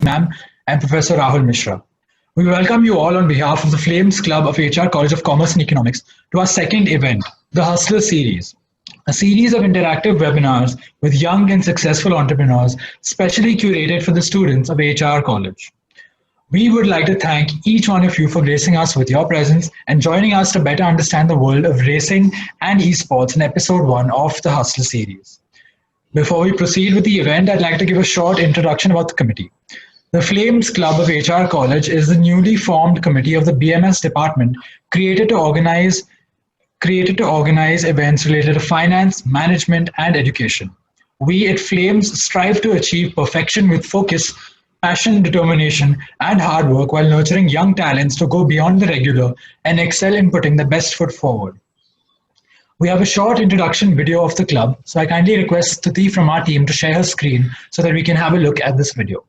ma'am and Professor Rahul Mishra. We welcome you all on behalf of the Flames Club of HR College of Commerce and Economics to our second event, the Hustler Series, a series of interactive webinars with young and successful entrepreneurs specially curated for the students of HR College. We would like to thank each one of you for gracing us with your presence and joining us to better understand the world of racing and esports in episode 1 of the Hustler series. Before we proceed with the event, I'd like to give a short introduction about the committee. The Flames Club of HR College is the newly formed committee of the BMS department created to organize events related to finance, management, and education. We at Flames strive to achieve perfection with focus, passion, determination, and hard work while nurturing young talents to go beyond the regular and excel in putting the best foot forward. We have a short introduction video of the club, so I kindly request Tuti from our team to share her screen so that we can have a look at this video.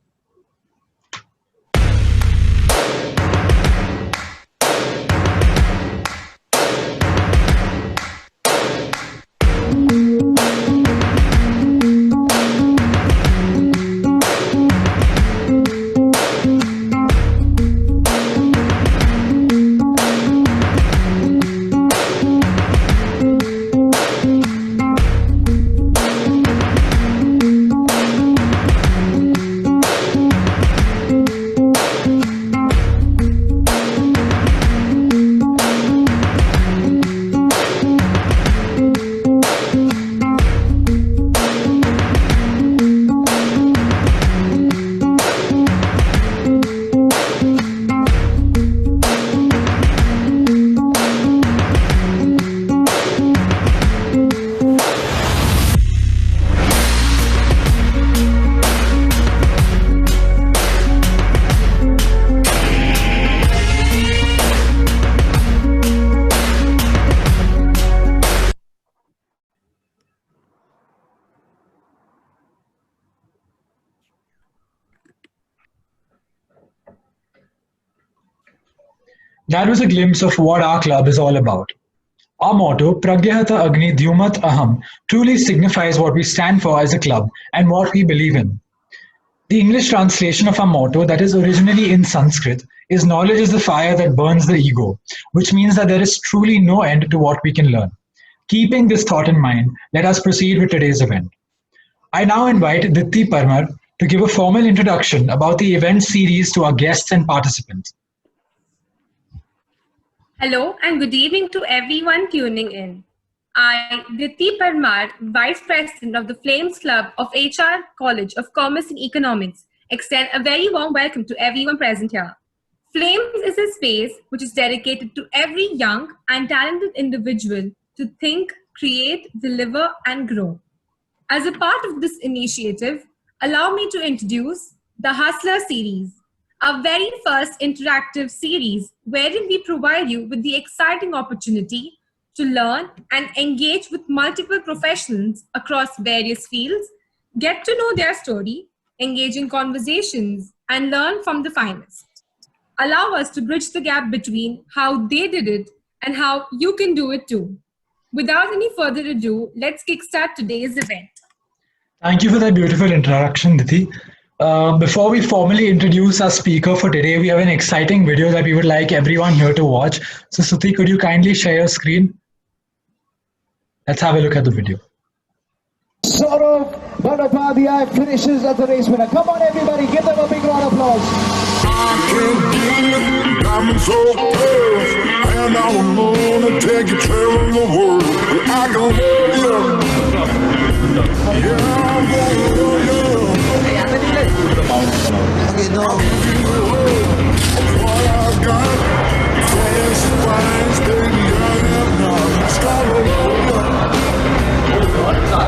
That was a glimpse of what our club is all about. Our motto, Pragyahata Agni Dhyumat Aham, truly signifies what we stand for as a club and what we believe in. The English translation of our motto, that is originally in Sanskrit, is knowledge is the fire that burns the ego, which means that there is truly no end to what we can learn. Keeping this thought in mind, let us proceed with today's event. I now invite Dipti Parmar to give a formal introduction about the event series to our guests and participants. Hello and good evening to everyone tuning in. I, Diti Parmar, Vice President of the Flames Club of HR College of Commerce and Economics, extend a very warm welcome to everyone present here. Flames is a space which is dedicated to every young and talented individual to think, create, deliver, and grow. As a part of this initiative, allow me to introduce the Hustler series, our very first interactive series wherein we provide you with the exciting opportunity to learn and engage with multiple professionals across various fields, get to know their story, engage in conversations, and learn from the finest. Allow us to bridge the gap between how they did it and how you can do it too. Without any further ado, let's kickstart today's event. Thank you for that beautiful introduction, Diti. Before we formally introduce our speaker for today, we have an exciting video that we would like everyone here to watch. So, Suti, could you kindly share your screen? Let's have a look at the video. Saurav Bhattacharya finishes as the race winner. Come on, everybody, give them a big round of applause. Diamonds so pale, and I wanna take you traveling the world. I can love you. Yeah, I'm gonna love you. All I got, fast wines, baby, I am not. It's gotta love you.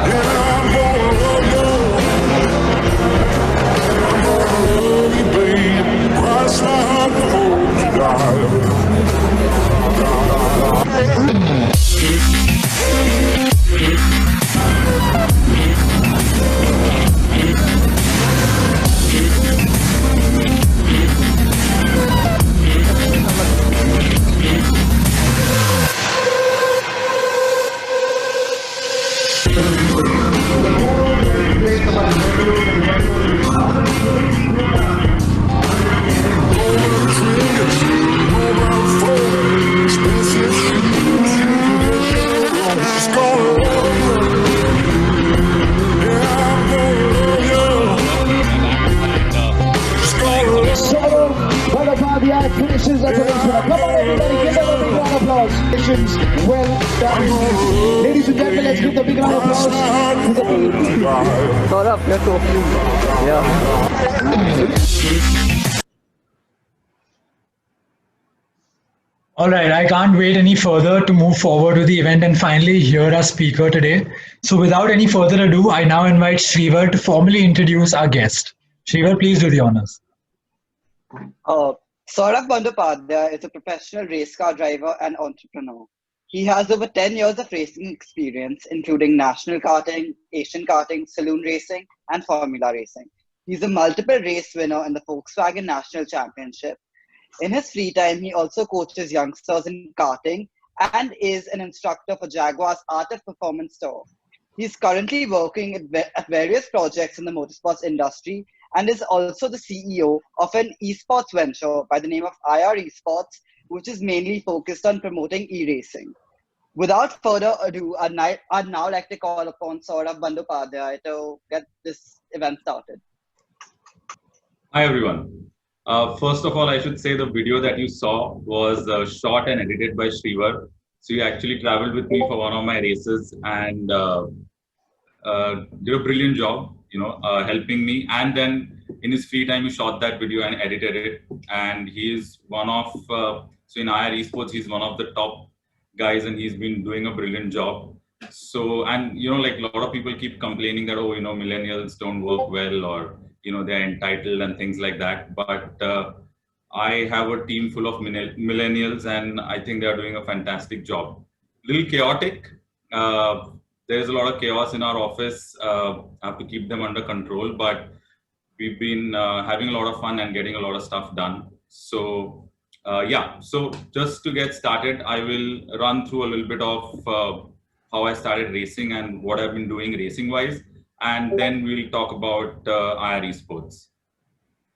Yeah, I'm gonna love you. I'm gonna love you, baby. Cross my heart to hold you, darling. She's gonna love you. Yeah, I'm gonna love you. She's gonna love you. Saurav Bandyopadhyay finishes at the race winner. Come on, everybody, give them a big round of applause. Congratulations, well done. Ladies and gentlemen, let's give the big round of applause to the Saurabh, you're talking. Yeah. All right, I can't wait any further to move forward with the event and finally hear our speaker today. So without any further ado, I now invite Shrivar to formally introduce our guest. Shrivar, please do the honors. Saurabh Bandyopadhyay is a professional race car driver and entrepreneur. He has over 10 years of racing experience, including national karting, Asian karting, saloon racing, and Formula racing. He's a multiple race winner in the Volkswagen National Championship. In his free time, he also coaches youngsters in karting and is an instructor for Jaguar's Art of Performance Tour. He's currently working at various projects in the motorsports industry and is also the CEO of an esports venture by the name of IR Esports, which is mainly focused on promoting e-racing. Without further ado, I'd now like to call upon Saurabh Bandyopadhyay to get this event started. Hi everyone. First of all, I should say the video that you saw was shot and edited by Shrivar. So he actually traveled with me for one of my races and did a brilliant job, helping me. And then in his free time, he shot that video and edited it. And he is one of, so in IR Esports, he's one of the top guys and he's been doing a brilliant job. So, and like a lot of people keep complaining that, oh, millennials don't work well or, they're entitled and things like that. But I have a team full of millennials and I think they're doing a fantastic job. Little chaotic. There's a lot of chaos in our office. I have to keep them under control, but we've been having a lot of fun and getting a lot of stuff done. So yeah, so just to get started, I will run through a little bit of how I started racing and what I've been doing racing wise. And then we'll talk about IR Esports.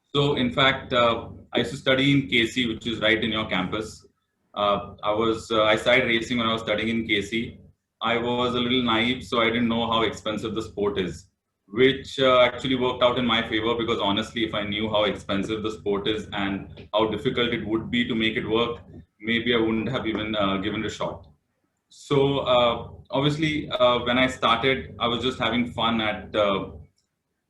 So in fact, I used to study in KC, which is right in your campus. I started racing when I was studying in KC. I was a little naive, so I didn't know how expensive the sport is, which actually worked out in my favor because honestly, if I knew how expensive the sport is and how difficult it would be to make it work, maybe I wouldn't have even given it a shot. So obviously, when I started, I was just having fun at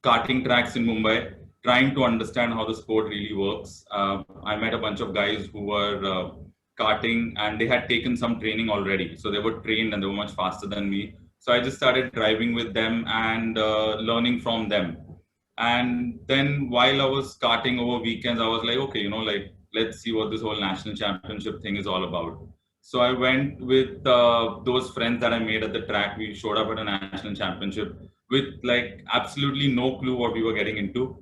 karting tracks in Mumbai, trying to understand how the sport really works. I met a bunch of guys who were karting and they had taken some training already. So they were trained and they were much faster than me. So I just started driving with them and learning from them. And then while I was karting over weekends, I was like, okay, let's see what this whole national championship thing is all about. So I went with those friends that I made at the track. We showed up at a national championship with absolutely no clue what we were getting into.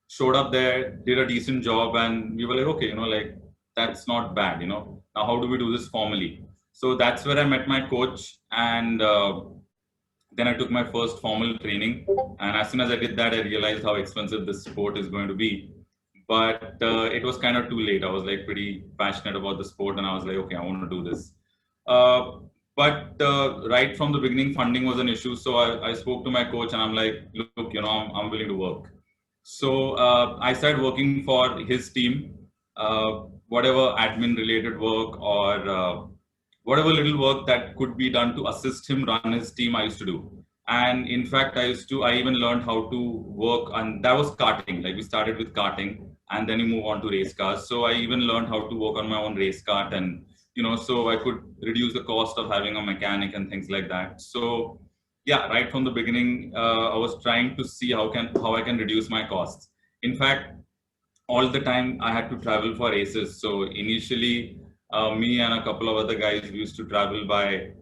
Showed up there, did a decent job, and we were like, okay, that's not bad, Now how do we do this formally? So that's where I met my coach, and then I took my first formal training. And as soon as I did that, I realized how expensive this sport is going to be. But it was kind of too late. I was pretty passionate about the sport and I was like, okay, I want to do this. But right from the beginning, funding was an issue. So I spoke to my coach and I'm like, look, I'm willing to work. So I started working for his team, whatever admin related work or whatever little work that could be done to assist him run his team, I used to do. And in fact, I even learned how to work, and that was karting. We started with karting and then you move on to race cars. So I even learned how to work on my own race cart and, so I could reduce the cost of having a mechanic and things like that. So yeah, right from the beginning, I was trying to see how I can reduce my costs. In fact, all the time I had to travel for races. So initially, me and a couple of other guys, we used to travel by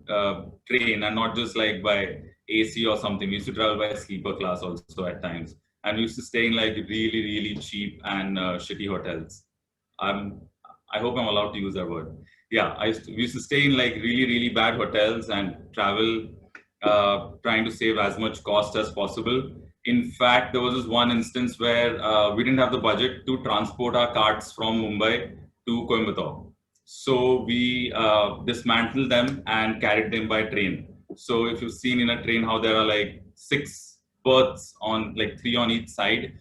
train and not just by AC or something. We used to travel by sleeper class also at times. And we used to stay in really, really cheap and shitty hotels. I hope I'm allowed to use that word. Yeah, we used to stay in really, really bad hotels and travel, trying to save as much cost as possible. In fact, there was this one instance where we didn't have the budget to transport our carts from Mumbai to Coimbatore. So we dismantled them and carried them by train. So if you've seen in a train how there are like 6 berths on, like 3 on each side,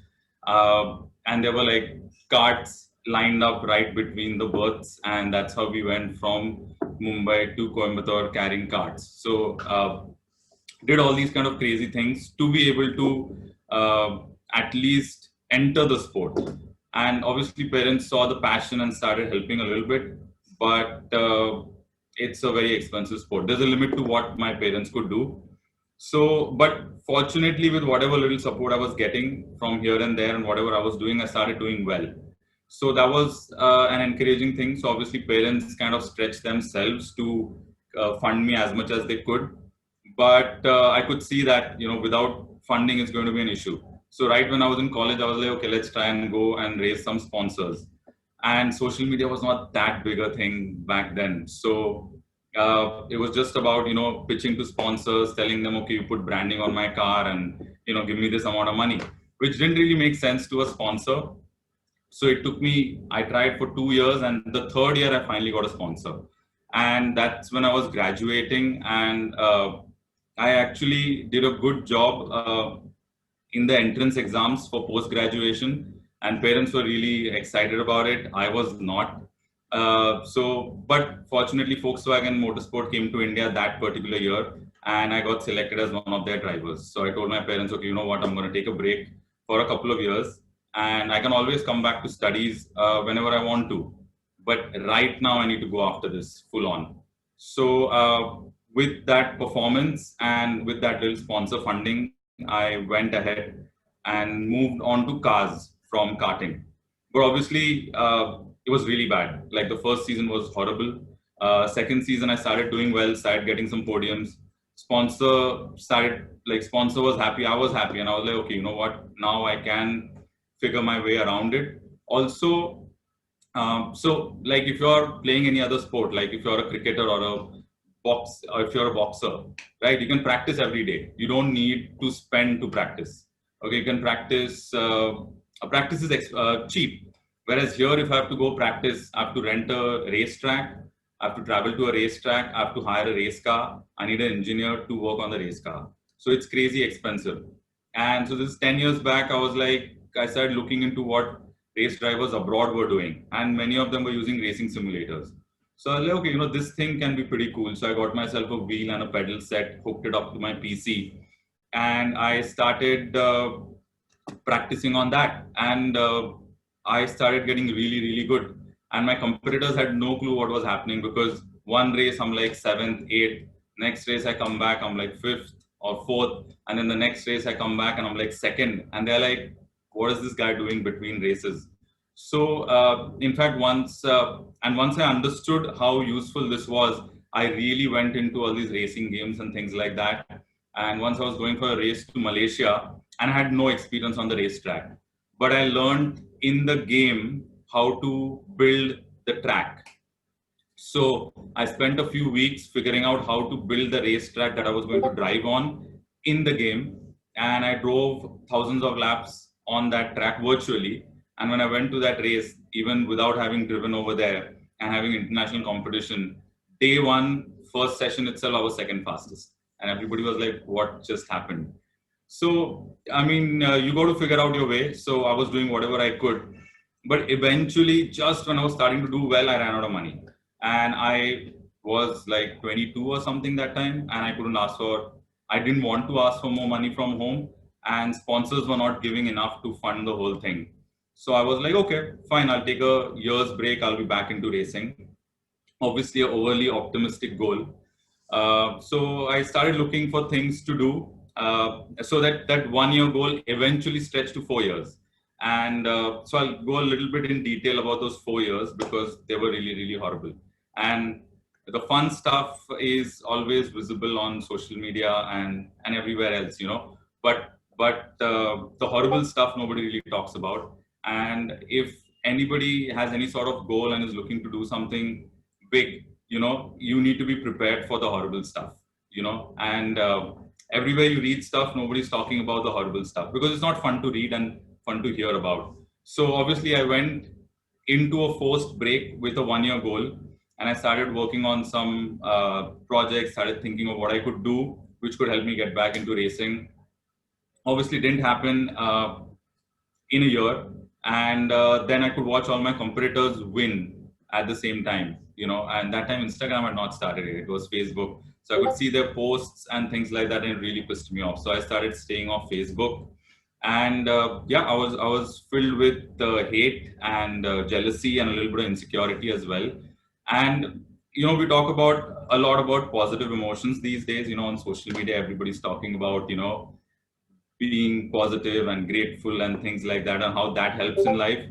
and there were like carts lined up right between the berths, and that's how we went from Mumbai to Coimbatore carrying carts. So did all these kind of crazy things to be able to at least enter the sport. And obviously parents saw the passion and started helping a little bit, but it's a very expensive sport. There's a limit to what my parents could do. So, but fortunately with whatever little support I was getting from here and there and whatever I was doing, I started doing well. So that was an encouraging thing. So obviously parents kind of stretched themselves to fund me as much as they could. But I could see that, you know, without funding, it's going to be an issue. So right when I was in college, I was like, okay, let's try and go and raise some sponsors. And social media was not that big a thing back then. So it was just about, you know, pitching to sponsors, telling them, okay, you put branding on my car and, you know, give me this amount of money, which didn't really make sense to a sponsor. So it took me, I tried for 2 years, and the 3rd year I finally got a sponsor. And that's when I was graduating, and I actually did a good job in the entrance exams for post-graduation, and parents were really excited about it. I was not. But fortunately Volkswagen Motorsport came to India that particular year, and I got selected as one of their drivers. So I told my parents, okay, you know what, I'm going to take a break for a couple of years, and I can always come back to studies whenever I want to. But right now I need to go after this full on. So with that performance and with that little sponsor funding, I went ahead and moved on to cars from karting. But obviously it was really bad. Like the first season was horrible. Second season I started doing well, started getting some podiums. Sponsor was happy, I was happy, and I was like, okay, you know what, now I can figure my way around it. Also, so like if you're playing any other sport, like if you're a cricketer or if you're a boxer, right, you can practice every day. You don't need to spend to practice. Okay, you can practice. Practice is cheap. Whereas here, if I have to go practice, I have to rent a racetrack. I have to travel to a racetrack. I have to hire a race car. I need an engineer to work on the race car. So it's crazy expensive. And so this is 10 years back. I started looking into what race drivers abroad were doing, and many of them were using racing simulators. So I was like, okay, you know, this thing can be pretty cool. So I got myself a wheel and a pedal set, hooked it up to my PC, and I started practicing on that. And I started getting really, really good. And my competitors had no clue what was happening, because one race I'm like 7th, 8th. Next race I come back, I'm like 5th or 4th. And then the next race I come back and I'm like 2nd. And they're like, what is this guy doing between races? So in fact, once I understood how useful this was, I really went into all these racing games and things like that. And once I was going for a race to Malaysia, and I had no experience on the racetrack, but I learned in the game how to build the track. So I spent a few weeks figuring out how to build the racetrack that I was going to drive on in the game. And I drove thousands of laps on that track virtually. And when I went to that race, even without having driven over there and having international competition, day one, first session itself, I was 2nd fastest. And everybody was like, what just happened? So, I mean, you got to figure out your way. So I was doing whatever I could. But eventually, just when I was starting to do well, I ran out of money. And I was like 22 or something that time. And I didn't want to ask for more money from home. And sponsors were not giving enough to fund the whole thing. So I was like, okay, fine, I'll take a year's break. I'll be back into racing. Obviously, an overly optimistic goal. So I started looking for things to do. So that 1 year goal eventually stretched to 4 years. And so I'll go a little bit in detail about those 4 years, because they were really, really horrible. And the fun stuff is always visible on social media and everywhere else, you know. But the horrible stuff nobody really talks about. And if anybody has any sort of goal and is looking to do something big, you know, you need to be prepared for the horrible stuff, you know. And everywhere you read stuff, nobody's talking about the horrible stuff, because it's not fun to read and fun to hear about. So obviously I went into a forced break with a 1 year goal. and I started working on some projects, started thinking of what I could do, which could help me get back into racing. Obviously, didn't happen in a year, and then I could watch all my competitors win at the same time, and that time Instagram had not started it was Facebook. So I could see their posts and things like that, and it really pissed me off. So I started staying off Facebook, and I was filled with hate and jealousy and a little bit of insecurity as well. And we talk about a lot about positive emotions these days. On social media, everybody's talking about being positive and grateful and things like that, and how that helps in life.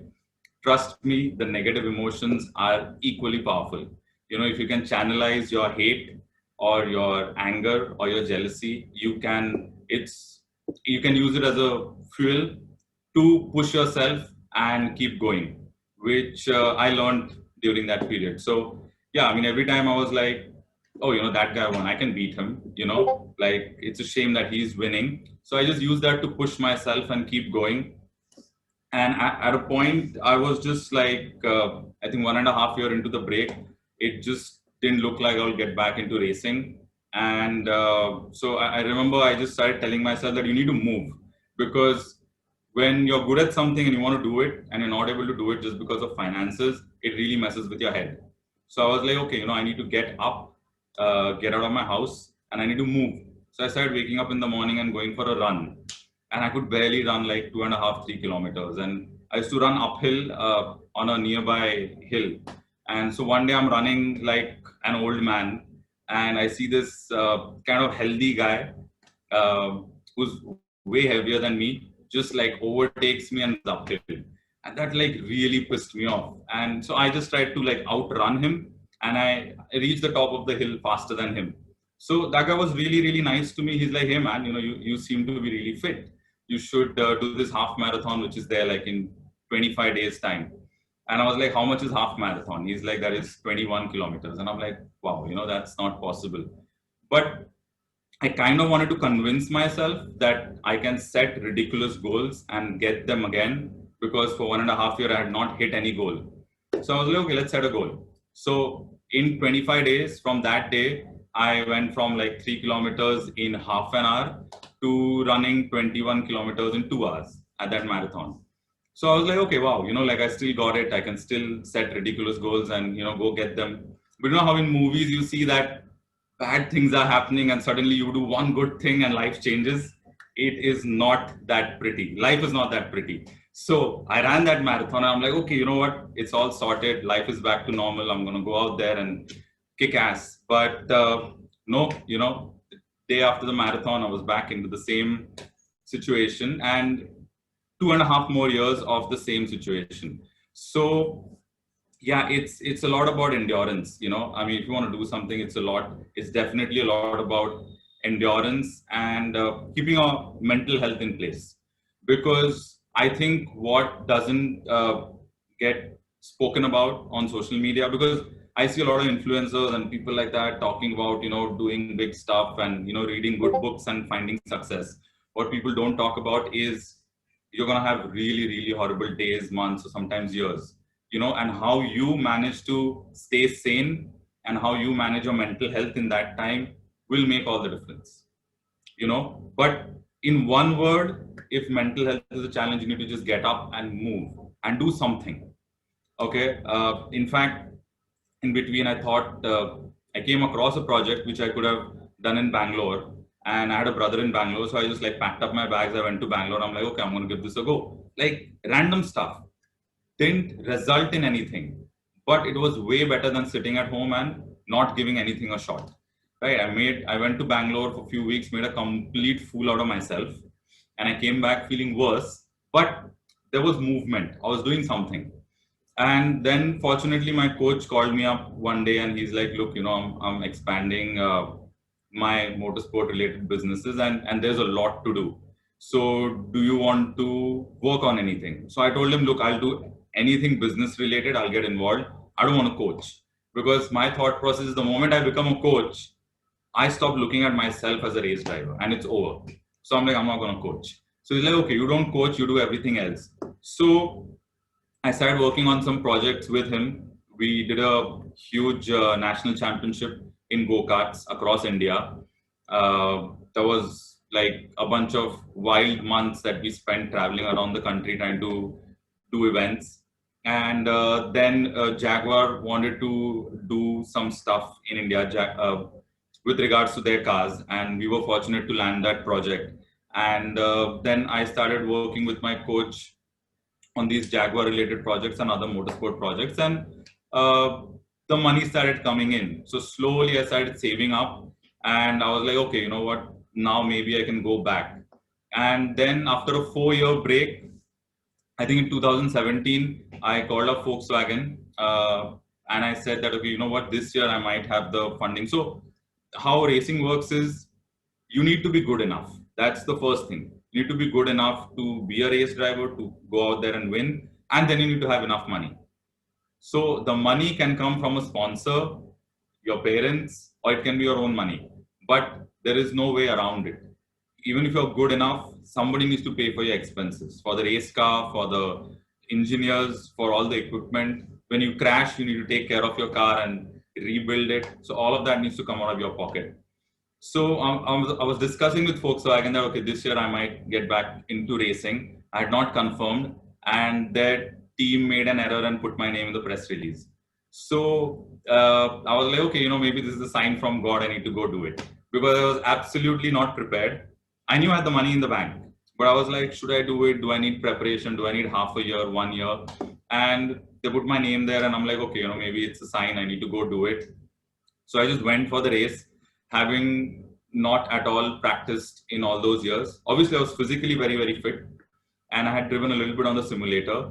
Trust me, the negative emotions are equally powerful. If you can channelize your hate or your anger or your jealousy, you can use it as a fuel to push yourself and keep going, which I learned during that period. So every time I was like, oh, that guy won, I can beat him, like it's a shame that he's winning. So I just use that to push myself and keep going. And at a point, I was just like, I think 1.5 years into the break, it just didn't look like I'll get back into racing. And so I remember I just started telling myself that you need to move, because when you're good at something and you want to do it and you're not able to do it just because of finances, it really messes with your head. So I was like, okay, I need to get up, get out of my house, and I need to move. So I started waking up in the morning and going for a run. And I could barely run like 2.5-3 kilometers. And I used to run uphill on a nearby hill. And so one day I'm running like an old man, and I see this kind of healthy guy who's way heavier than me, just like overtakes me and is uphill. And that like really pissed me off. And so I just tried to like outrun him, and I reached the top of the hill faster than him. So that guy was really, really nice to me. He's like, hey man, you seem to be really fit. You should do this half marathon, which is there like in 25 days time. And I was like, how much is half marathon? He's like, that is 21 kilometers. And I'm like, wow, that's not possible. But I kind of wanted to convince myself that I can set ridiculous goals and get them again, because for 1.5 years, I had not hit any goal. So I was like, okay, let's set a goal. So in 25 days from that day, I went from like 3 kilometers in half an hour to running 21 kilometers in 2 hours at that marathon. So I was like, okay, wow, like I still got it. I can still set ridiculous goals and, go get them. But how in movies you see that bad things are happening and suddenly you do one good thing and life changes. It is not that pretty. Life is not that pretty. So I ran that marathon and I'm like, okay, you know what? It's all sorted. Life is back to normal. I'm going to go out there and kick ass. But no, the day after the marathon, I was back into the same situation, and 2.5 more years of the same situation. So it's a lot about endurance. I mean, if you want to do something, it's definitely a lot about endurance and keeping our mental health in place. Because I think what doesn't get spoken about on social media, because I see a lot of influencers and people like that talking about, doing big stuff and, reading good books and finding success. What people don't talk about is you're going to have really, really horrible days, months, or sometimes years, and how you manage to stay sane and how you manage your mental health in that time will make all the difference, But in one word, if mental health is a challenge, you need to just get up and move and do something. Okay. In fact, in between, I thought I came across a project which I could have done in Bangalore, and I had a brother in Bangalore. So I just like packed up my bags. I went to Bangalore. I'm like, okay, I'm going to give this a go. Like random stuff didn't result in anything, but it was way better than sitting at home and not giving anything a shot. Right. I went to Bangalore for a few weeks, made a complete fool out of myself, and I came back feeling worse, but there was movement. I was doing something. And then fortunately, my coach called me up one day and he's like, look, I'm expanding my motorsport related businesses and there's a lot to do. So do you want to work on anything? So I told him, look, I'll do anything business related. I'll get involved. I don't want to coach, because my thought process is the moment I become a coach, I stop looking at myself as a race driver and it's over. So I'm like, I'm not going to coach. So he's like, okay, you don't coach, you do everything else. So I started working on some projects with him, we did a huge national championship in go-karts across India. There was like a bunch of wild months that we spent traveling around the country trying to do events. And then Jaguar wanted to do some stuff in India with regards to their cars, and we were fortunate to land that project. And then I started working with my coach on these Jaguar related projects and other motorsport projects, and the money started coming in. So slowly I started saving up, and I was like, okay, you know what, now maybe I can go back. And then after a 4-year break, I think in 2017, I called up Volkswagen and I said that, okay, you know what, this year I might have the funding. So how racing works is you need to be good enough. That's the first thing. You need to be good enough to be a race driver, to go out there and win. And then you need to have enough money. So the money can come from a sponsor, your parents, or it can be your own money. But there is no way around it. Even if you're good enough, somebody needs to pay for your expenses, for the race car, for the engineers, for all the equipment. When you crash, you need to take care of your car and rebuild it. So all of that needs to come out of your pocket. So I was discussing with Volkswagen that, okay, this year I might get back into racing. I had not confirmed, and their team made an error and put my name in the press release. So I was like, okay, you know, maybe this is a sign from God. I need to go do it, because I was absolutely not prepared. I knew I had the money in the bank, but I was like, should I do it? Do I need preparation? Do I need half a year, 1 year? And they put my name there, and I'm like, okay, you know, maybe it's a sign. I need to go do it. So I just went for the race, having not at all practiced in all those years. Obviously, I was physically very, very fit, and I had driven a little bit on the simulator,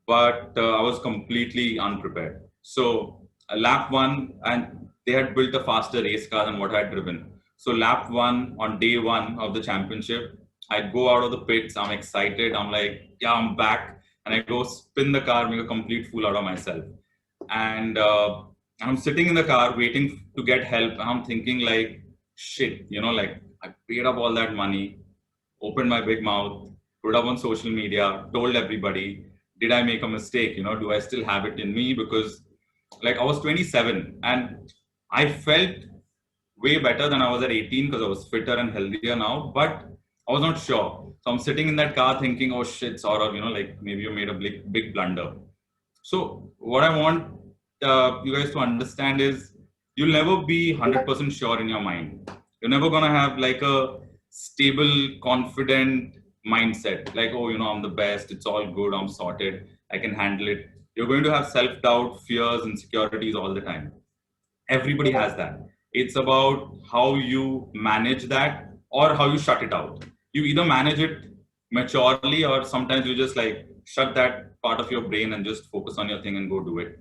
but I was completely unprepared. So lap 1, and they had built a faster race car than what I had driven. So lap 1 on day 1 of the championship, I go out of the pits. I'm excited. I'm like, yeah, I'm back. And I go spin the car, make a complete fool out of myself. And I'm sitting in the car waiting to get help. I'm thinking like, shit, you know, like I paid up all that money, opened my big mouth, put up on social media, told everybody, did I make a mistake? You know, do I still have it in me? Because like I was 27 and I felt way better than I was at 18 because I was fitter and healthier now, but I was not sure. So I'm sitting in that car thinking, oh shit, Saurav, you know, like maybe you made a big blunder. So what I want you guys to understand is you'll never be 100% sure in your mind. You're never going to have like a stable, confident mindset. Like, oh, you know, I'm the best. It's all good. I'm sorted. I can handle it. You're going to have self-doubt, fears, insecurities all the time. Everybody has that. It's about how you manage that or how you shut it out. You either manage it maturely or sometimes you just like shut that part of your brain and just focus on your thing and go do it.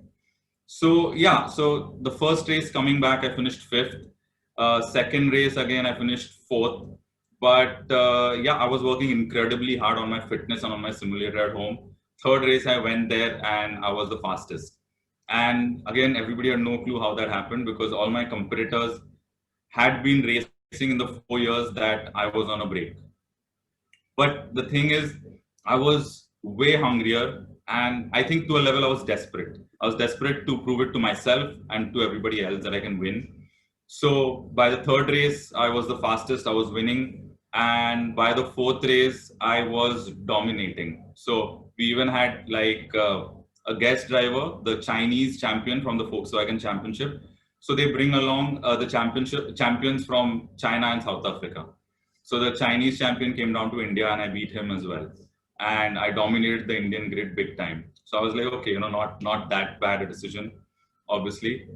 So yeah, so the first race coming back, I finished 5th. Second race again, I finished 4th. But yeah, I was working incredibly hard on my fitness and on my simulator at home. Third race, I went there and I was the fastest. And again, everybody had no clue how that happened because all my competitors had been racing in the 4 years that I was on a break. But the thing is, I was way hungrier, and I think to a level I was desperate. I was desperate to prove it to myself and to everybody else that I can win. So by the third race, I was the fastest, I was winning. And by the 4th race, I was dominating. So we even had like a guest driver, the Chinese champion from the Volkswagen Championship. So they bring along the champions from China and South Africa. So the Chinese champion came down to India and I beat him as well. And I dominated the Indian grid big time. So I was like, okay, you know, not that bad a decision, obviously.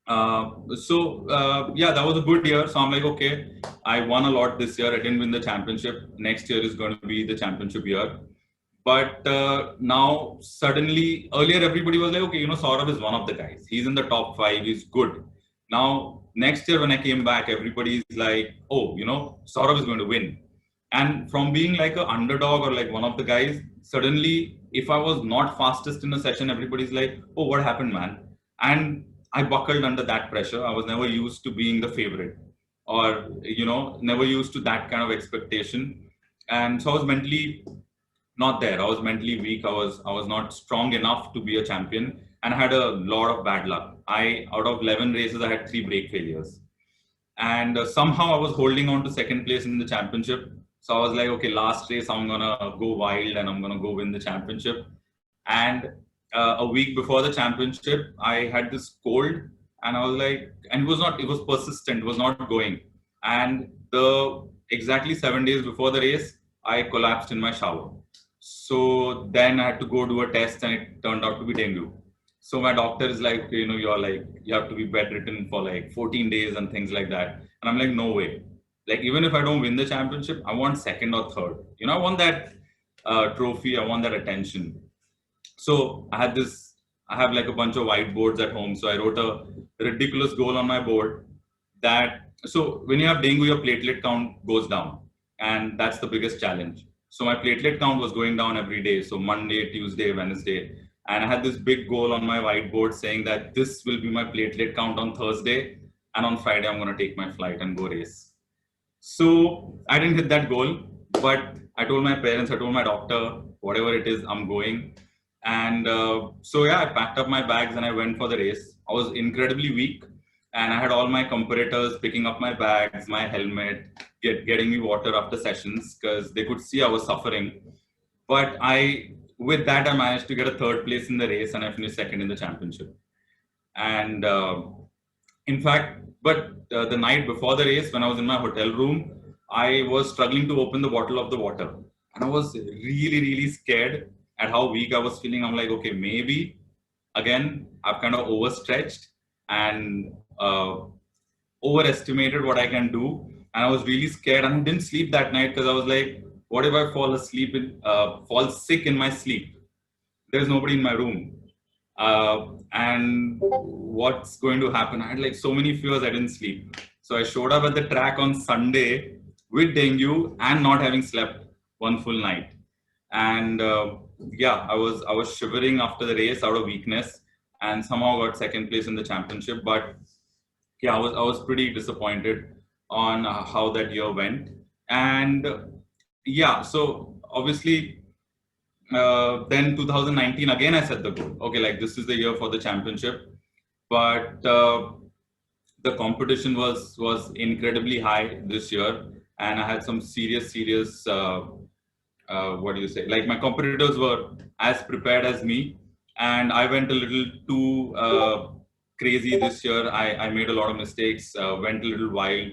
Yeah, that was a good year. So I'm like, okay, I won a lot this year. I didn't win the championship. Next year is going to be the championship year. But now suddenly, earlier everybody was like, okay, you know, Saurav is one of the guys. He's in the top 5. He's good. Now, next year when I came back, everybody's like, oh, you know, Saurav is going to win. And from being like an underdog or like one of the guys, suddenly, if I was not fastest in a session, everybody's like, oh, what happened, man? And I buckled under that pressure. I was never used to being the favorite or, you know, never used to that kind of expectation. And so I was mentally not there. I was mentally weak. I was not strong enough to be a champion. and I had a lot of bad luck. Out of 11 races, I had 3 brake failures. And somehow I was holding on to second place in the championship. So I was like, okay, last race, I'm going to go wild and I'm going to go win the championship. And a week before the championship, I had this cold and I was like, and it was persistent, it was not going. And exactly 7 days before the race, I collapsed in my shower. So then I had to go do a test and it turned out to be dengue. So my doctor is like, you have to be bedridden for like 14 days and things like that. And I'm like, no way. Like, even if I don't win the championship, I want second or third. I want that trophy. I want that attention. So I have like a bunch of whiteboards at home. So I wrote a ridiculous goal on my board so when you have dengue, your platelet count goes down. And that's the biggest challenge. So my platelet count was going down every day. So Monday, Tuesday, Wednesday. And I had this big goal on my whiteboard saying that this will be my platelet count on Thursday. And on Friday, I'm going to take my flight and go race. So I didn't hit that goal, but I told my parents, I told my doctor, whatever it is, I'm going. And so I packed up my bags and I went for the race. I was incredibly weak and I had all my comparators picking up my bags, my helmet, getting me water after sessions because they could see I was suffering. But with that, I managed to get a third place in the race and I finished second in the championship. And in fact, the night before the race, when I was in my hotel room, I was struggling to open the bottle of the water. And I was really, really scared at how weak I was feeling. I'm like, okay, maybe, again, I've kind of overstretched and overestimated what I can do. And I was really scared and I didn't sleep that night because I was like, what if I fall sick in my sleep? There's nobody in my room. And what's going to happen? I had like so many fears, I didn't sleep. So I showed up at the track on Sunday with dengue and not having slept one full night. And I was shivering after the race out of weakness and somehow got second place in the championship. But I was pretty disappointed on how that year went. And so obviously, then 2019, again, I set the goal. Okay, like this is the year for the championship. But the competition was incredibly high this year. And I had some serious, like my competitors were as prepared as me. And I went a little too crazy this year. I made a lot of mistakes, went a little wild,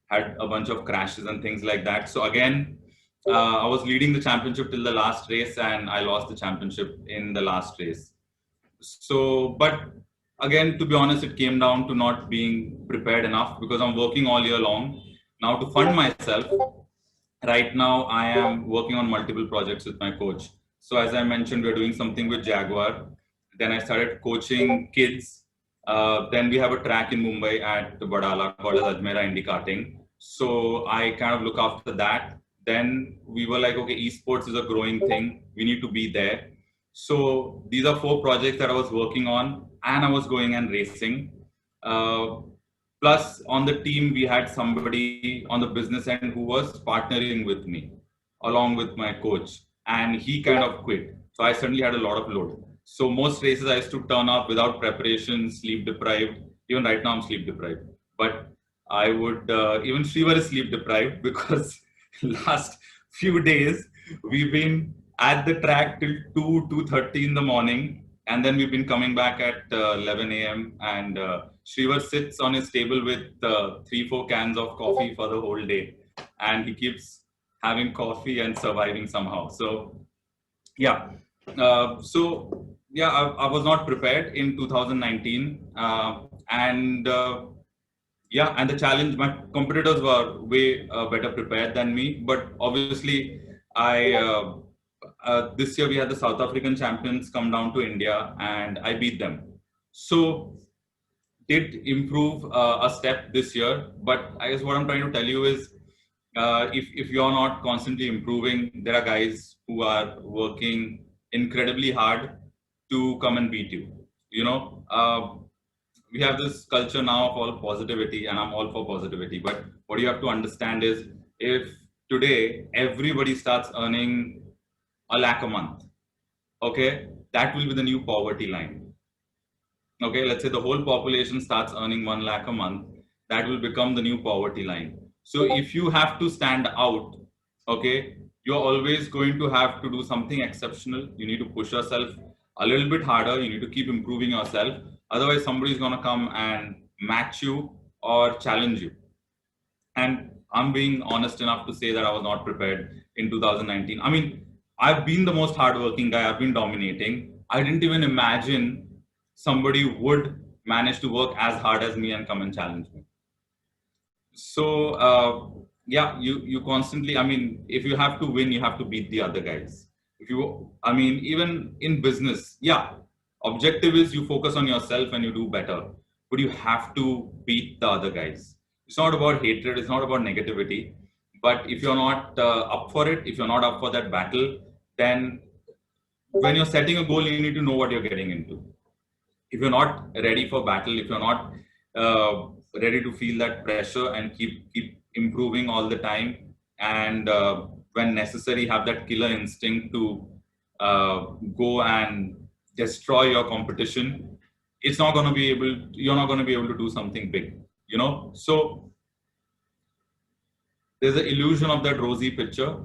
had a bunch of crashes and things like that. So again, I was leading the championship till the last race and I lost the championship in the last race. So, but again, to be honest, it came down to not being prepared enough because I'm working all year long. Now to fund myself, right now I am working on multiple projects with my coach. So as I mentioned, we're doing something with Jaguar. Then I started coaching kids. Then we have a track in Mumbai at Badala called as Ajmera Indy Karting. So I kind of look after that. Then we were like, okay, esports is a growing thing. We need to be there. So these are 4 projects that I was working on and I was going and racing. Plus on the team, we had somebody on the business end who was partnering with me along with my coach and he kind of quit. So I suddenly had a lot of load. So most races I used to turn up without preparation, sleep deprived. Even right now I'm sleep deprived. But I would, even Shrivar is sleep deprived because last few days we've been at the track till 2:30 in the morning. And then we've been coming back at 11 a.m. and Shrivar sits on his table with 3-4 cans of coffee for the whole day. And he keeps having coffee and surviving somehow. So, I was not prepared in 2019. And the challenge, my competitors were way better prepared than me. But obviously, this year we had the South African champions come down to India and I beat them. So did improve a step this year. But I guess what I'm trying to tell you is if you're not constantly improving, there are guys who are working incredibly hard to come and beat you. We have this culture now of all positivity and I'm all for positivity. But what you have to understand is if today everybody starts earning 1 lakh a month, okay, that will be the new poverty line. okay, let's say the whole population starts earning 1 lakh a month, that will become the new poverty line. So if you have to stand out, okay, you're always going to have to do something exceptional. You need to push yourself a little bit harder. You need to keep improving yourself. Otherwise, somebody's going to come and match you or challenge you. And I'm being honest enough to say that I was not prepared in 2019. I mean, I've been the most hardworking guy. I've been dominating. I didn't even imagine somebody would manage to work as hard as me and come and challenge me. So yeah, you constantly, I mean, if you have to win, you have to beat the other guys. If you, I mean, even in business, yeah, objective is you focus on yourself and you do better, but you have to beat the other guys. It's not about hatred, it's not about negativity, but if you're not up for it, if you're not up for that battle, then when you're setting a goal, you need to know what you're getting into. If you're not ready for battle, if you're not ready to feel that pressure and keep improving all the time, and when necessary have that killer instinct to go and destroy your competition, it's not going to be able, you're not going to be able to do something big, you know. So there's an illusion of that rosy picture,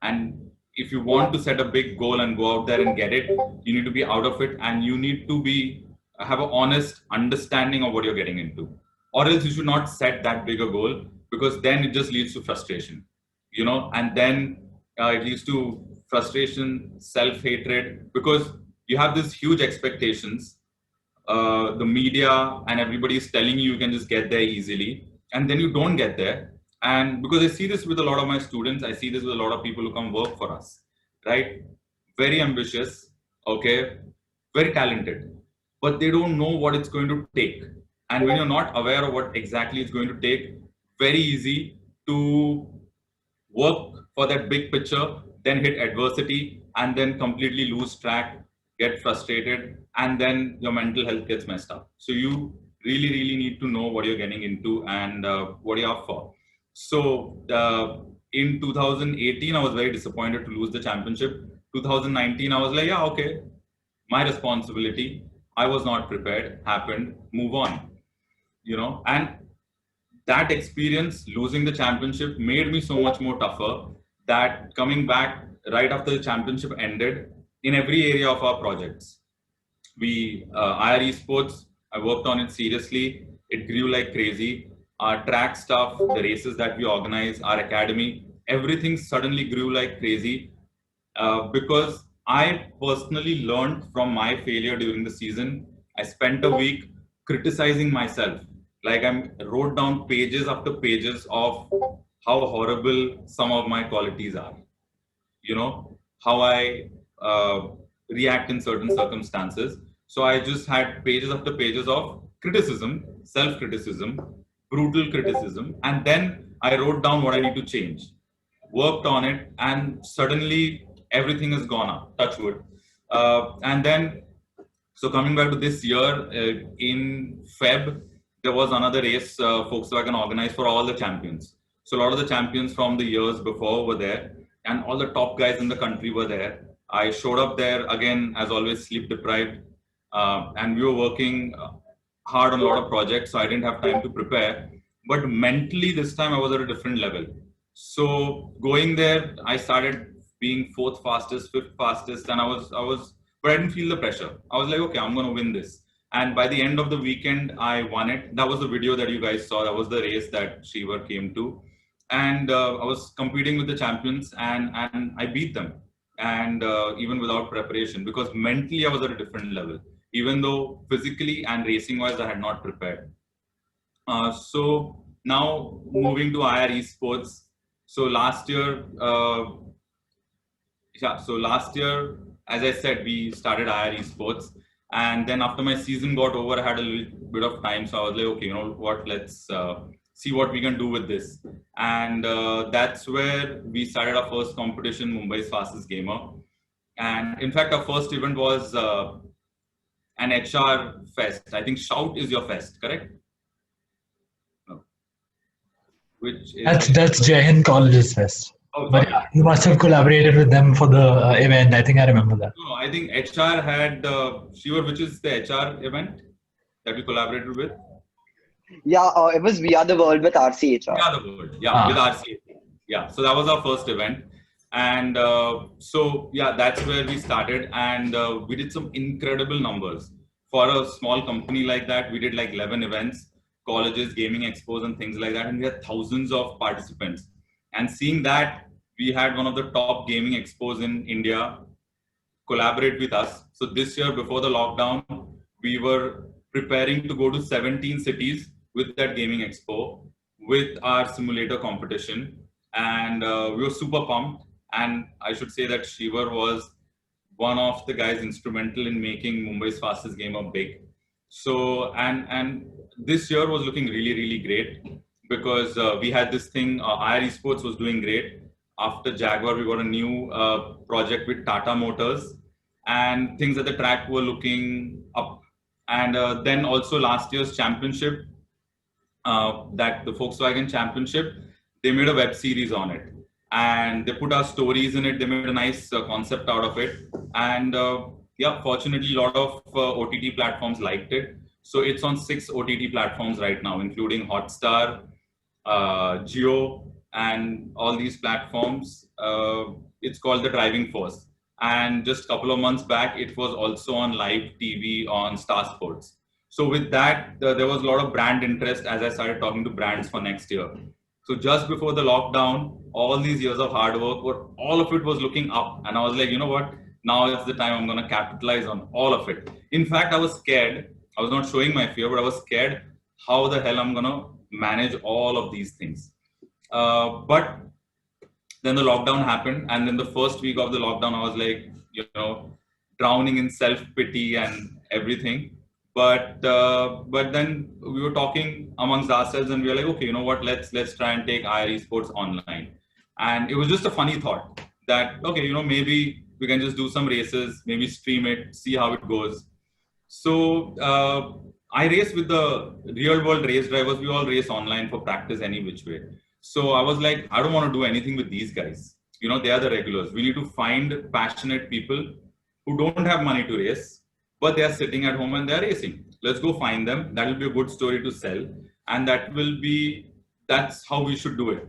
and if you want to set a big goal and go out there and get it, you need to be out of it, and you need to be have an honest understanding of what you're getting into, or else you should not set that bigger goal, because then it just leads to frustration, you know, and then it leads to frustration, self-hatred, because you have these huge expectations. The media and everybody is telling you can just get there easily, and then you don't get there. And because I see this with a lot of my students, I see this with a lot of people who come work for us, right? Very ambitious, okay, very talented, but they don't know what it's going to take. And when you're not aware of what exactly it's going to take, very easy to work for that big picture, then hit adversity, and then completely lose track, get frustrated, and then your mental health gets messed up. So you really, really need to know what you're getting into and what you're up for. So in 2018, I was very disappointed to lose the championship. 2019, I was like, yeah, okay, my responsibility. I was not prepared, happened, move on, you know. And that experience, losing the championship, made me so much more tougher, that coming back right after the championship ended, in every area of our projects, we, IR Esports, I worked on it seriously. It grew like crazy. Our track stuff, the races that we organize, our academy, everything suddenly grew like crazy because I personally learned from my failure during the season. I spent a week criticizing myself. Like I wrote down pages after pages of how horrible some of my qualities are. You know, how I react in certain circumstances. So I just had pages after pages of criticism, self-criticism, brutal criticism, and then I wrote down what I need to change, worked on it, and suddenly everything has gone up, touch wood. And then, so coming back to this year, in Feb, there was another race Volkswagen organized for all the champions. So a lot of the champions from the years before were there, and all the top guys in the country were there. I showed up there, again, as always, sleep deprived, and we were working hard on a lot of projects, so I didn't have time to prepare. But mentally, this time I was at a different level. So going there, I started being 4th fastest, 5th fastest, and I was, but I didn't feel the pressure. I was like, okay, I'm going to win this. And by the end of the weekend, I won it. That was the video that you guys saw. That was the race that Shrivar came to. And I was competing with the champions, and I beat them. And even without preparation, because mentally I was at a different level, even though physically and racing wise I had not prepared. So now moving to IR Esports. So last year, as I said, we started IR Esports, and then after my season got over, I had a little bit of time, so I was like, okay, you know what, let's see what we can do with this. And that's where we started our first competition, Mumbai's Fastest Gamer. And in fact, our first event was an HR fest. I think Shout is your fest, correct? No. Which is That's Jai Hind College's fest. Oh, but yeah, you must have collaborated with them for the event. I think I remember that. No, I think HR had Shrivar, which is the HR event. that we collaborated with? Yeah, it was We Are the World with RCHR. Yeah, the world. Yeah, with RCA. Yeah, so that was our first event. And so, yeah, that's where we started. And we did some incredible numbers. For a small company like that, we did like 11 events, colleges, gaming expos, and things like that. And we had thousands of participants. And seeing that, we had one of the top gaming expos in India collaborate with us. So this year, before the lockdown, we were preparing to go to 17 cities with that gaming expo, with our simulator competition. And we were super pumped. And I should say that Shrivar was one of the guys instrumental in making Mumbai's fastest gamer big. So, and this year was looking really, really great because we had this thing, IR Esports was doing great. After Jaguar, we got a new project with Tata Motors, and things at the track were looking up. And then also last year's championship, that the Volkswagen Championship, they made a web series on it. And they put our stories in it. They made a nice concept out of it. And yeah, fortunately, a lot of OTT platforms liked it. So it's on 6 OTT platforms right now, including Hotstar, Jio, and all these platforms. It's called The Driving Force. And just a couple of months back, it was also on live TV on Star Sports. So with that, there was a lot of brand interest as I started talking to brands for next year. So just before the lockdown, all these years of hard work, all of it was looking up. And I was like, you know what? Now is the time I'm going to capitalize on all of it. In fact, I was scared. I was not showing my fear, but I was scared how the hell I'm going to manage all of these things. But then the lockdown happened. And then the first week of the lockdown, I was like, you know, drowning in self-pity and everything. But then we were talking amongst ourselves and we were like, okay, you know what, let's try and take IR Esports online. And it was just a funny thought that, okay, you know, maybe we can just do some races, maybe stream it, see how it goes. So I race with the real world race drivers. We all race online for practice any which way. So I was like, I don't want to do anything with these guys. You know, they are the regulars. We need to find passionate people who don't have money to race, but they are sitting at home and they're racing. Let's go find them. That will be a good story to sell. And that's how we should do it.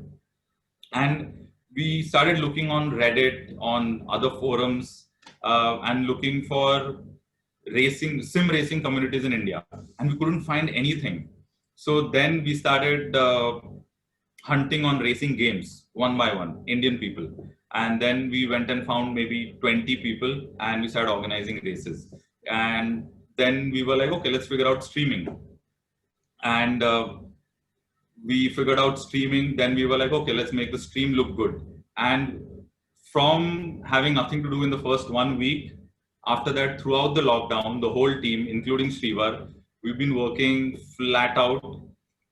And we started looking on Reddit, on other forums, and looking for sim racing communities in India. And we couldn't find anything. So then we started hunting on racing games, one by one, Indian people. And then we went and found maybe 20 people and we started organizing races. And then we were like, okay, let's figure out streaming. And we figured out streaming. Then we were like, okay, let's make the stream look good. And from having nothing to do in the first 1 week, after that, throughout the lockdown, the whole team, including Shrivar, we've been working flat out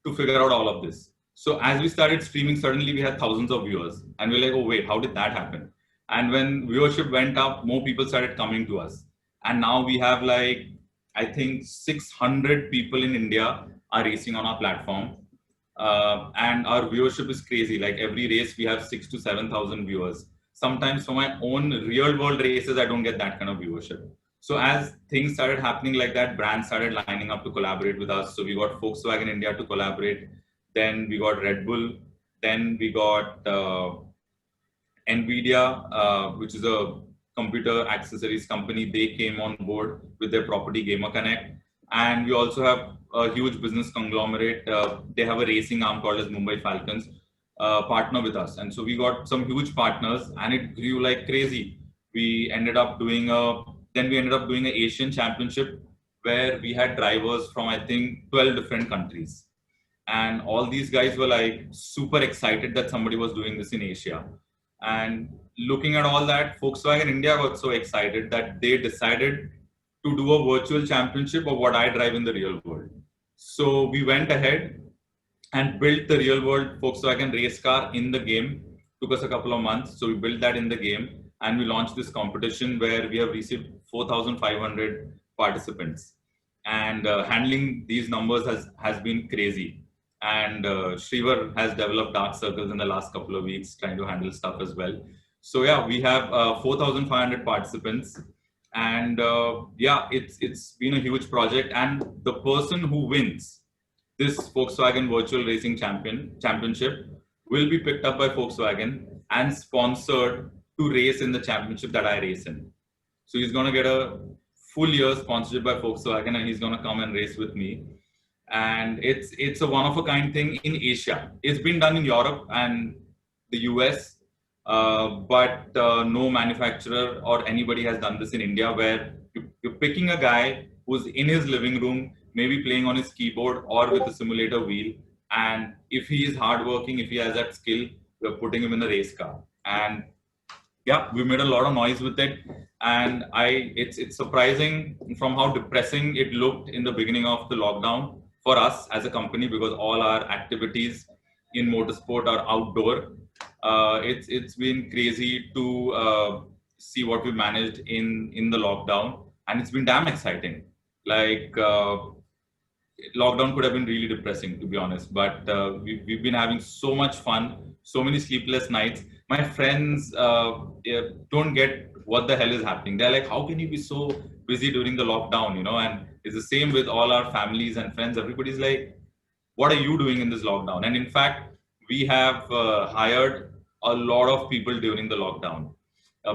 to figure out all of this. So as we started streaming, suddenly we had thousands of viewers. And we're like, oh, wait, how did that happen? And when viewership went up, more people started coming to us. And now we have like, I think 600 people in India are racing on our platform. And our viewership is crazy. Like every race, we have 6,000 to 7,000 viewers. Sometimes for my own real world races, I don't get that kind of viewership. So as things started happening like that, brands started lining up to collaborate with us. So we got Volkswagen India to collaborate. Then we got Red Bull. Then we got NVIDIA, which is a computer accessories company. They came on board with their property Gamer Connect. And we also have a huge business conglomerate. They have a racing arm called as Mumbai Falcons, partner with us. And so we got some huge partners and it grew like crazy. We ended up doing an Asian championship where we had drivers from, I think, 12 different countries. And all these guys were like super excited that somebody was doing this in Asia. And looking at all that, Volkswagen India got so excited that they decided to do a virtual championship of what I drive in the real world. So we went ahead and built the real world Volkswagen race car in the game. Took us a couple of months. So we built that in the game and we launched this competition where we have received 4,500 participants. And handling these numbers has been crazy. And Shrivar has developed dark circles in the last couple of weeks trying to handle stuff as well. So yeah, we have 4,500 participants And yeah, it's been a huge project. And the person who wins this Volkswagen Virtual Racing Championship will be picked up by Volkswagen and sponsored to race in the championship that I race in. So he's going to get a full year sponsorship by Volkswagen, and he's going to come and race with me. And it's a one-of-a-kind thing in Asia. It's been done in Europe and the US, but no manufacturer or anybody has done this in India, where you're picking a guy who's in his living room, maybe playing on his keyboard or with a simulator wheel. And if he is hardworking, if he has that skill, we're putting him in a race car. And yeah, we made a lot of noise with it. And it's surprising from how depressing it looked in the beginning of the lockdown for us as a company, because all our activities in motorsport are outdoor. It's been crazy to see what we managed in the lockdown, and it's been damn exciting. Like lockdown could have been really depressing, to be honest, but we've been having so much fun, so many sleepless nights. My friends don't get what the hell is happening. They're like, how can you be so busy during the lockdown, you know? And it's the same with all our families and friends. Everybody's like, what are you doing in this lockdown? And in fact, we have hired a lot of people during the lockdown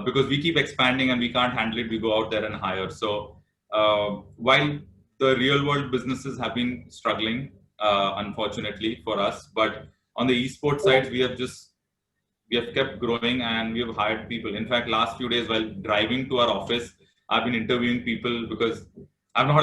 because we keep expanding and we can't handle it. We go out there and hire. So while the real world businesses have been struggling, unfortunately for us, but on the esports side, we have kept growing and we have hired people. In fact, last few days while driving to our office, I've been interviewing people because I've not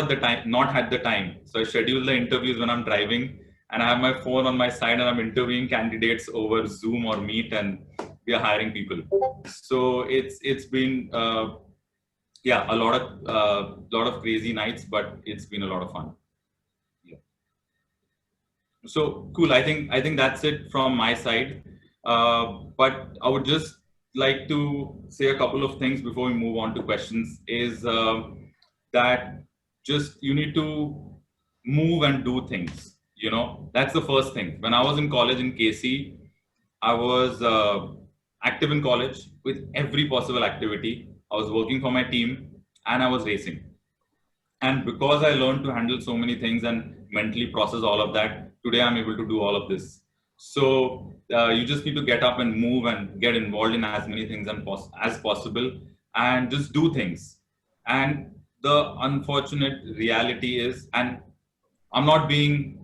had the time. So I schedule the interviews when I'm driving, and I have my phone on my side and I'm interviewing candidates over Zoom or Meet, and we are hiring people. So it's been yeah, a lot of crazy nights, but it's been a lot of fun. Yeah. So cool. I think that's it from my side. But I would just like to say a couple of things before we move on to questions. Is that just you need to move and do things. You know, that's the first thing. When I was in college in KC, I was active in college with every possible activity. I was working for my team and I was racing. And because I learned to handle so many things and mentally process all of that, today I'm able to do all of this. So you just need to get up and move and get involved in as many things as possible and just do things. And the unfortunate reality is, and I'm not being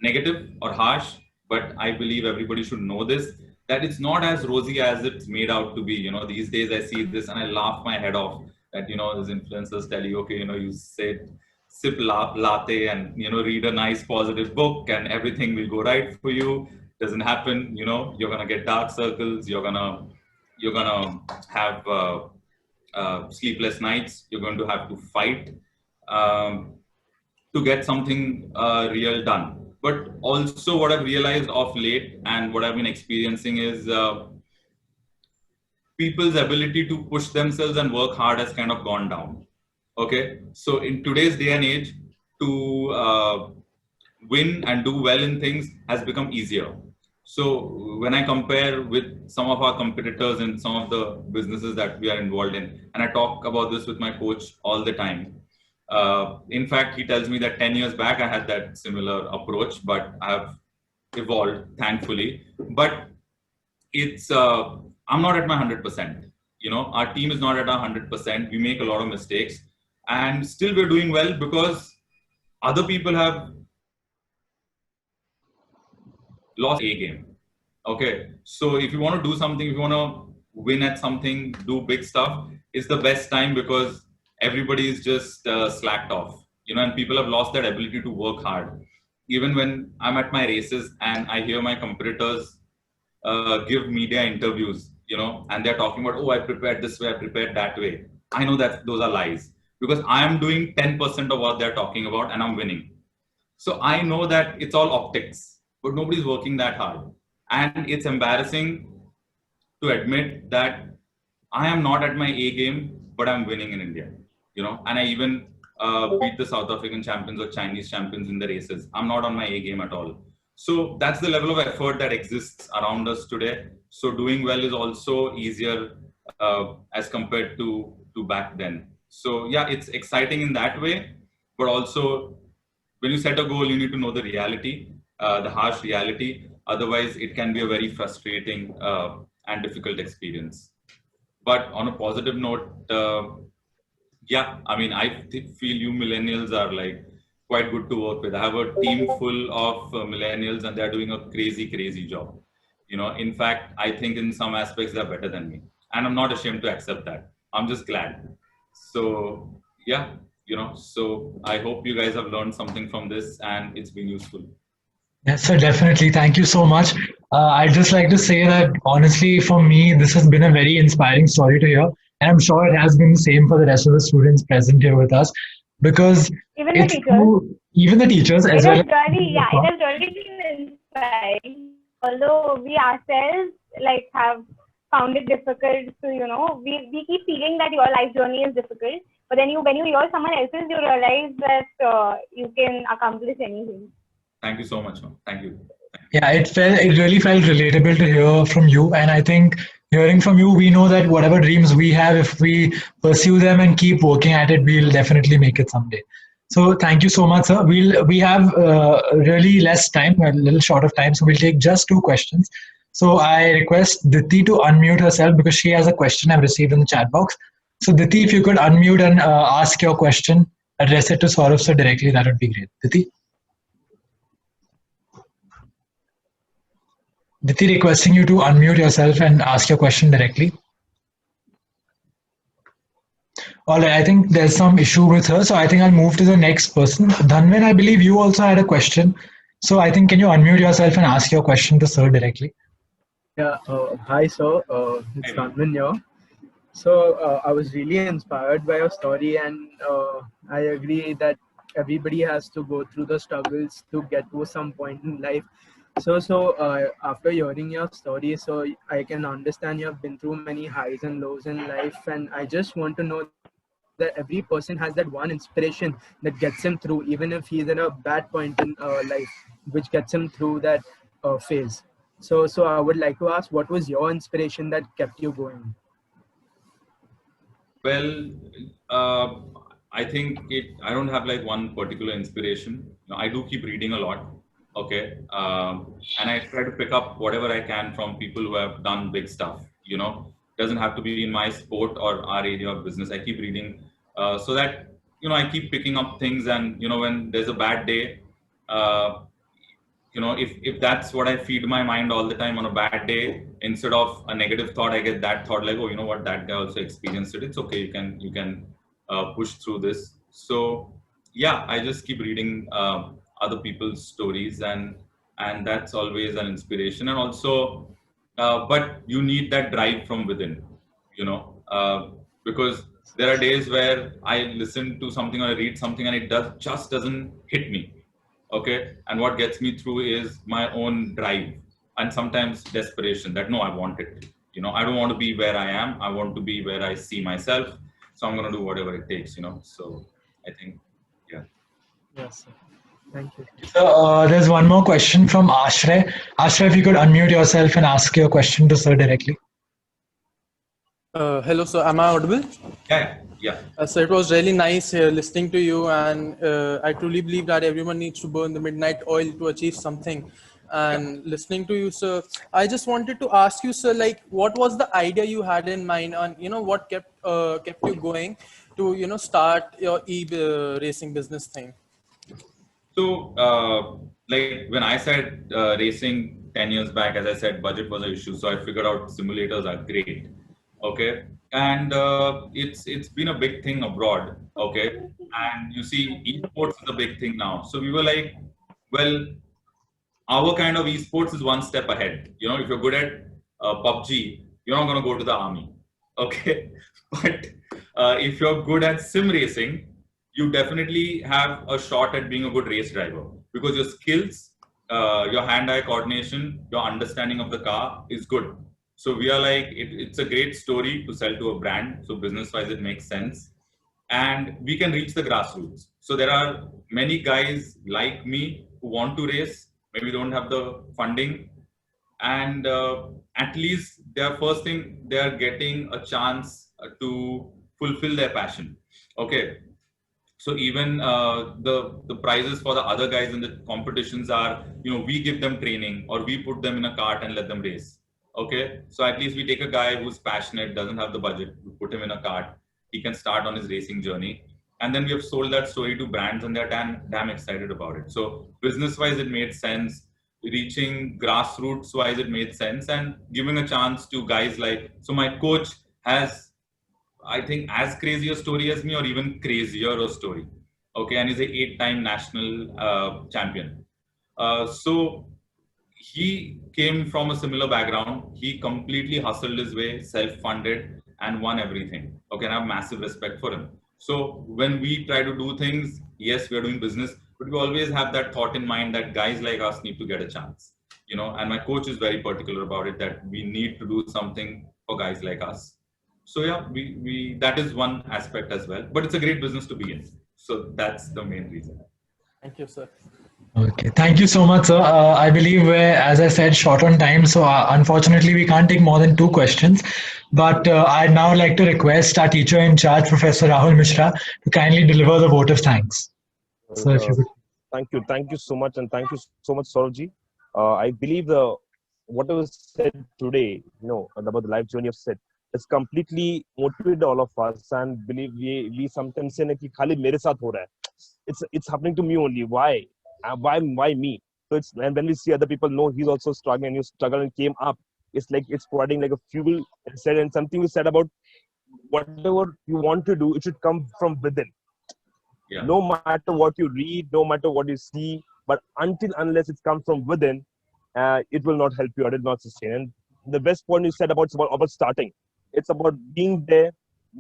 negative or harsh, but I believe everybody should know this, that it's not as rosy as it's made out to be. You know, these days I see this and I laugh my head off that, you know, these influencers tell you, okay, you know, you sip latte and, you know, read a nice positive book and everything will go right for you. Doesn't happen. You know, you're going to get dark circles. You're going to have sleepless nights. You're going to have to fight to get something real done. But also what I've realized of late and what I've been experiencing is people's ability to push themselves and work hard has kind of gone down. Okay. So in today's day and age, to win and do well in things has become easier. So when I compare with some of our competitors in some of the businesses that we are involved in, and I talk about this with my coach all the time. In fact, he tells me that 10 years back, I had that similar approach, but I have evolved, thankfully. But it's, I'm not at my 100%. You know, our team is not at our 100%. We make a lot of mistakes and still we're doing well because other people have lost a game. Okay. So if you want to do something, if you want to win at something, do big stuff, it's the best time because everybody is just slacked off, you know, and people have lost that ability to work hard. Even when I'm at my races and I hear my competitors give media interviews, you know, and they're talking about, oh, I prepared this way, I prepared that way. I know that those are lies because I am doing 10% of what they're talking about and I'm winning. So I know that it's all optics, but nobody's working that hard. And it's embarrassing to admit that I am not at my A game, but I'm winning in India. You know, and I even beat the South African champions or Chinese champions in the races. I'm not on my A game at all. So that's the level of effort that exists around us today. So doing well is also easier as compared to back then. So yeah, it's exciting in that way, but also when you set a goal, you need to know the reality, the harsh reality. Otherwise, it can be a very frustrating and difficult experience. But on a positive note, yeah, I mean, feel you millennials are like quite good to work with. I have a team full of millennials, and they're doing a crazy, crazy job. You know, in fact, I think in some aspects they're better than me, and I'm not ashamed to accept that. I'm just glad. So yeah, you know, so I hope you guys have learned something from this, and it's been useful. Yes, sir, definitely. Thank you so much. I'd just like to say that honestly, for me, this has been a very inspiring story to hear. And I'm sure it has been the same for the rest of the students present here with us because Even the it's teachers. through, even the teachers It as has well. really, yeah, it has really been inspiring. Although we ourselves like have found it difficult to, we keep feeling that your life journey is difficult. But then when you hear someone else's, you realize that you can accomplish anything. Thank you so much, man. Thank you. Yeah, it really felt relatable to hear from you. And I think hearing from you, we know that whatever dreams we have, if we pursue them and keep working at it, we'll definitely make it someday. So thank you so much, sir. We have really less time, a little short of time, so we'll take just 2 questions. So I request Diti to unmute herself because she has a question I've received in the chat box. So Diti, if you could unmute and ask your question, address it to Saurav sir directly, that would be great. Diti, requesting you to unmute yourself and ask your question directly. All right, I think there's some issue with her, so I think I'll move to the next person. Dhanvin, I believe you also had a question. So I think, can you unmute yourself and ask your question to sir directly? Yeah, hi sir, it's Dhanvin here. So I was really inspired by your story, and I agree that everybody has to go through the struggles to get to some point in life. So after hearing your story, so I can understand you have been through many highs and lows in life, and I just want to know that every person has that one inspiration that gets him through, even if he's at a bad point in life, which gets him through that phase. So I would like to ask, what was your inspiration that kept you going? Well, I think I don't have like one particular inspiration. I do keep reading a lot. Okay. And I try to pick up whatever I can from people who have done big stuff, doesn't have to be in my sport or our area of business. I keep reading so that, I keep picking up things, and, when there's a bad day, if that's what I feed my mind all the time on a bad day, instead of a negative thought, I get that thought like, oh, you know what, that guy also experienced it. It's okay. You can push through this. So yeah, I just keep reading other people's stories, and that's always an inspiration. And also, but you need that drive from within, because there are days where I listen to something or I read something and it just doesn't hit me. Okay. And what gets me through is my own drive and sometimes desperation that, no, I want it. I don't want to be where I am. I want to be where I see myself. So I'm going to do whatever it takes, So I think, yeah. Yes, sir. Thank you. So there's one more question from Ashray. Ashray, if you could unmute yourself and ask your question to sir directly. Hello, sir. Am I audible? Yeah. So it was really nice listening to you, and I truly believe that everyone needs to burn the midnight oil to achieve something. And listening to you, sir, I just wanted to ask you, sir, like, what was the idea you had in mind on, what kept you going to, start your racing business thing? So, like when I said racing 10 years back, as I said, budget was an issue. So I figured out simulators are great. Okay. And it's been a big thing abroad. Okay. And you see, esports is a big thing now. So we were like, well, our kind of esports is one step ahead. If you're good at PUBG, you're not going to go to the army. Okay. But if you're good at sim racing, you definitely have a shot at being a good race driver, because your skills, your hand-eye coordination, your understanding of the car is good. So we are like, it's a great story to sell to a brand. So business-wise, it makes sense. And we can reach the grassroots. So there are many guys like me who want to race, maybe don't have the funding. And at least their first thing, they are getting a chance to fulfill their passion. Okay. So even the prizes for the other guys in the competitions are, we give them training or we put them in a cart and let them race. Okay. So at least we take a guy who's passionate, doesn't have the budget, we put him in a cart. He can start on his racing journey. And then we have sold that story to brands and they're damn excited about it. So business wise, it made sense. Reaching grassroots wise, it made sense. And giving a chance to guys so my coach has, I think, as crazy a story as me or even crazier a story. Okay. And he's an 8-time national champion. So he came from a similar background. He completely hustled his way, self-funded, and won everything. Okay. And I have massive respect for him. So when we try to do things, yes, we are doing business, but we always have that thought in mind that guys like us need to get a chance. And my coach is very particular about it, that we need to do something for guys like us. So yeah, we that is one aspect as well, but it's a great business to be in. So that's the main reason. Thank you, sir. Okay, thank you so much, sir. I believe we're, as I said, short on time, so unfortunately we can't take more than 2 questions. But I'd now like to request our teacher in charge, Professor Rahul Mishra, to kindly deliver the vote of thanks. So if you could. Thank you so much, and thank you so much, Saurabh. I believe what was said today, about the life journey of Sid, it's completely motivated all of us, and believe we sometimes say कि खाली मेरे साथ हो रहा है. It's happening to me only. Why me? So and when we see other people, know he's also struggling, and you struggle and came up. It's like it's providing like a fuel. And something you said about whatever you want to do, it should come from within. Yeah. No matter what you read, no matter what you see, but unless it comes from within, it will not help you. It will not sustain. And the best point you said about starting. It's about being there,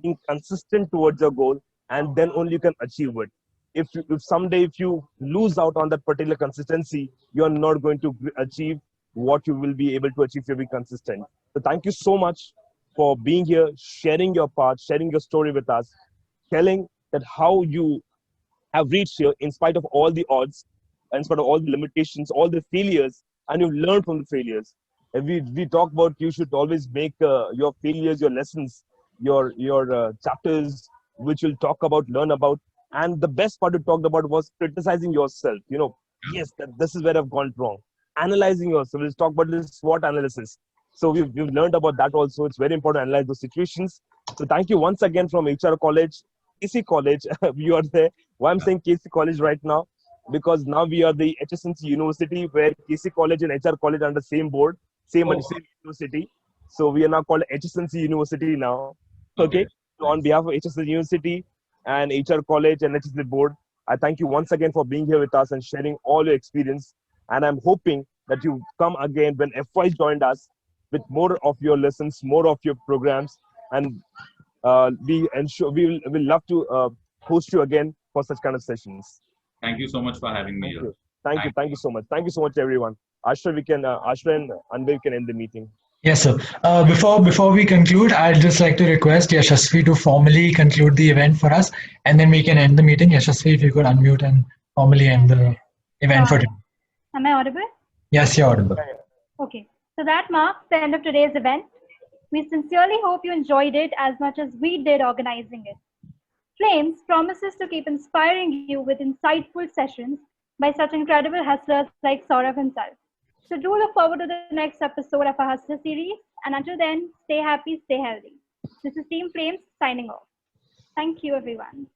being consistent towards your goal, and then only you can achieve it. If someday you lose out on that particular consistency, you're not going to achieve what you will be able to achieve if you be consistent. So thank you so much for being here, sharing your part, sharing your story with us, telling that how you have reached here in spite of all the odds, in spite of all the limitations, all the failures, and you've learned from the failures. And we talk about you should always make your failures, your lessons, your chapters, which you'll talk about, learn about. And the best part you talked about was criticizing yourself. Yes, this is where I've gone wrong. Analyzing yourself. Let's talk about this SWOT analysis. So we've learned about that also. It's very important to analyze those situations. So thank you once again from HR College, KC College. You are there. Why I'm saying KC College right now? Because now we are the HSNC University, where KC College and HR College are on the same board, same university. So we are now called HSNC University now. Okay. So on behalf of HSNC University and HR College and HSNC board, I thank you once again for being here with us and sharing all your experience. And I'm hoping that you come again when FY joined us with more of your lessons, more of your programs, and we will love to host you again for such kind of sessions. Thank you so much for having me here. Thank you so much. Thank you so much, everyone. Ashra and Anvil can end the meeting. Yes, sir. Before we conclude, I'd just like to request Yashasvi to formally conclude the event for us, and then we can end the meeting. Yashasvi, if you could unmute and formally end the event for today. Am I audible? Yes, you're audible. Okay. So that marks the end of today's event. We sincerely hope you enjoyed it as much as we did organizing it. Flames promises to keep inspiring you with insightful sessions by such incredible hustlers like Saurabh himself. So do look forward to the next episode of our Hustler series. And until then, stay happy, stay healthy. This is Team Flames signing off. Thank you, everyone.